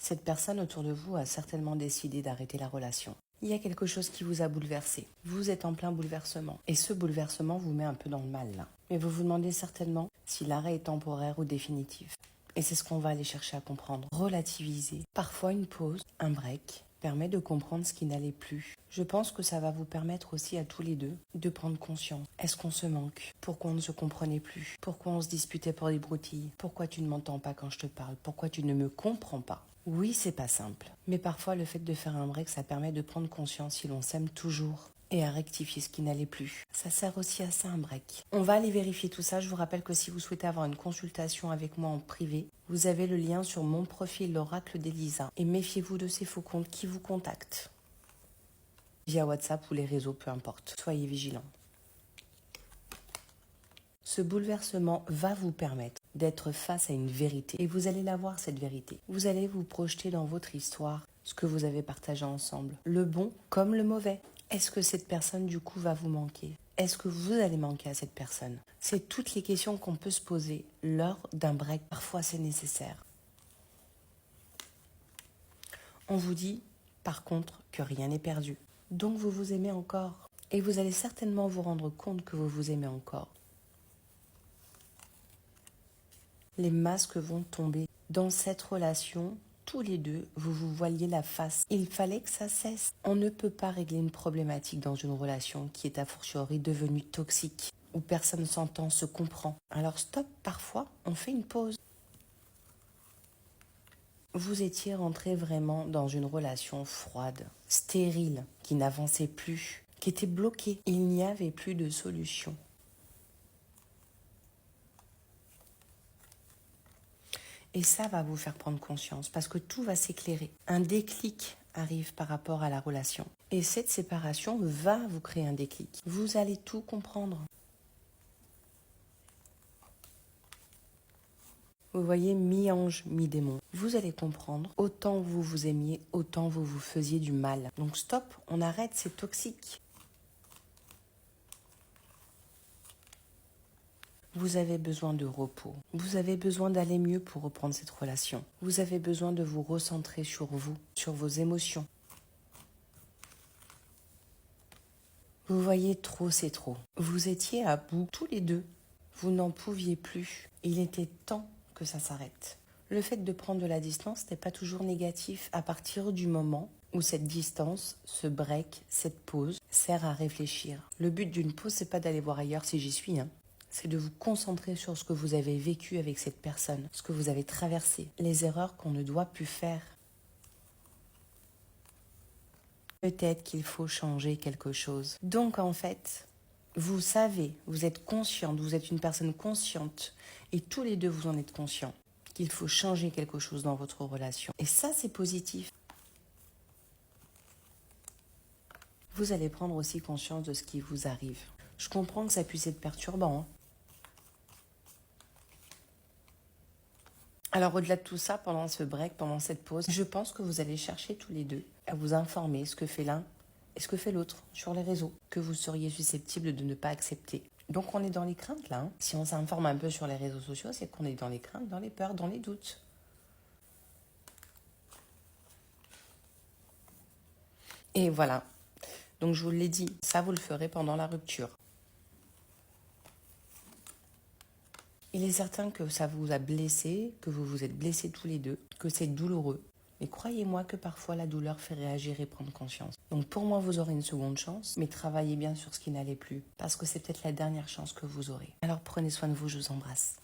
Cette personne autour de vous a certainement décidé d'arrêter la relation. Il y a quelque chose qui vous a bouleversé. Vous êtes en plein bouleversement. Et ce bouleversement vous met un peu dans le mal là. Mais vous vous demandez certainement si l'arrêt est temporaire ou définitif. Et c'est ce qu'on va aller chercher à comprendre. Relativiser. Parfois une pause, un break, permet de comprendre ce qui n'allait plus. Je pense que ça va vous permettre aussi à tous les deux de prendre conscience. Est-ce qu'on se manque? Pourquoi on ne se comprenait plus? Pourquoi on se disputait pour des broutilles? Pourquoi tu ne m'entends pas quand je te parle? Pourquoi tu ne me comprends pas? Oui, c'est pas simple. Mais parfois, le fait de faire un break, ça permet de prendre conscience si l'on s'aime toujours et à rectifier ce qui n'allait plus. Ça sert aussi à ça, un break. On va aller vérifier tout ça. Je vous rappelle que si vous souhaitez avoir une consultation avec moi en privé, vous avez le lien sur mon profil, l'Oracle d'Elisa. Et méfiez-vous de ces faux comptes qui vous contactent via WhatsApp ou les réseaux, peu importe. Soyez vigilants. Ce bouleversement va vous permettre d'être face à une vérité. Et vous allez la voir, cette vérité. Vous allez vous projeter dans votre histoire, ce que vous avez partagé ensemble. Le bon comme le mauvais. Est-ce que cette personne, du coup, va vous manquer? Est-ce que vous allez manquer à cette personne? C'est toutes les questions qu'on peut se poser lors d'un break. Parfois, c'est nécessaire. On vous dit, par contre, que rien n'est perdu. Donc, vous vous aimez encore. Et vous allez certainement vous rendre compte que vous vous aimez encore. Les masques vont tomber. Dans cette relation, tous les deux, vous vous voiliez la face. Il fallait que ça cesse. On ne peut pas régler une problématique dans une relation qui est a fortiori devenue toxique, où personne s'entend, se comprend. Alors stop, parfois, on fait une pause. Vous étiez rentré vraiment dans une relation froide, stérile, qui n'avançait plus, qui était bloquée. Il n'y avait plus de solution. Et ça va vous faire prendre conscience parce que tout va s'éclairer. Un déclic arrive par rapport à la relation. Et cette séparation va vous créer un déclic. Vous allez tout comprendre. Vous voyez, mi-ange, mi-démon. Vous allez comprendre, autant vous vous aimiez, autant vous vous faisiez du mal. Donc stop, on arrête, c'est toxique. Vous avez besoin de repos. Vous avez besoin d'aller mieux pour reprendre cette relation. Vous avez besoin de vous recentrer sur vous, sur vos émotions. Vous voyez, trop c'est trop. Vous étiez à bout, tous les deux. Vous n'en pouviez plus. Il était temps que ça s'arrête. Le fait de prendre de la distance n'est pas toujours négatif à partir du moment où cette distance, ce break, cette pause sert à réfléchir. Le but d'une pause, c'est pas d'aller voir ailleurs si j'y suis, C'est de vous concentrer sur ce que vous avez vécu avec cette personne, ce que vous avez traversé, les erreurs qu'on ne doit plus faire. Peut-être qu'il faut changer quelque chose. Donc en fait, vous savez, vous êtes consciente, vous êtes une personne consciente et tous les deux vous en êtes conscients qu'il faut changer quelque chose dans votre relation. Et ça, c'est positif. Vous allez prendre aussi conscience de ce qui vous arrive. Je comprends que ça puisse être perturbant, Alors au-delà de tout ça, pendant ce break, pendant cette pause, je pense que vous allez chercher tous les deux à vous informer ce que fait l'un et ce que fait l'autre sur les réseaux, que vous seriez susceptible de ne pas accepter. Donc on est dans les craintes là. Si on s'informe un peu sur les réseaux sociaux, c'est qu'on est dans les craintes, dans les peurs, dans les doutes. Et voilà. Donc je vous l'ai dit, ça vous le ferez pendant la rupture. Il est certain que ça vous a blessé, que vous vous êtes blessés tous les deux, que c'est douloureux. Mais croyez-moi que parfois la douleur fait réagir et prendre conscience. Donc pour moi, vous aurez une seconde chance, mais travaillez bien sur ce qui n'allait plus, parce que c'est peut-être la dernière chance que vous aurez. Alors prenez soin de vous, je vous embrasse.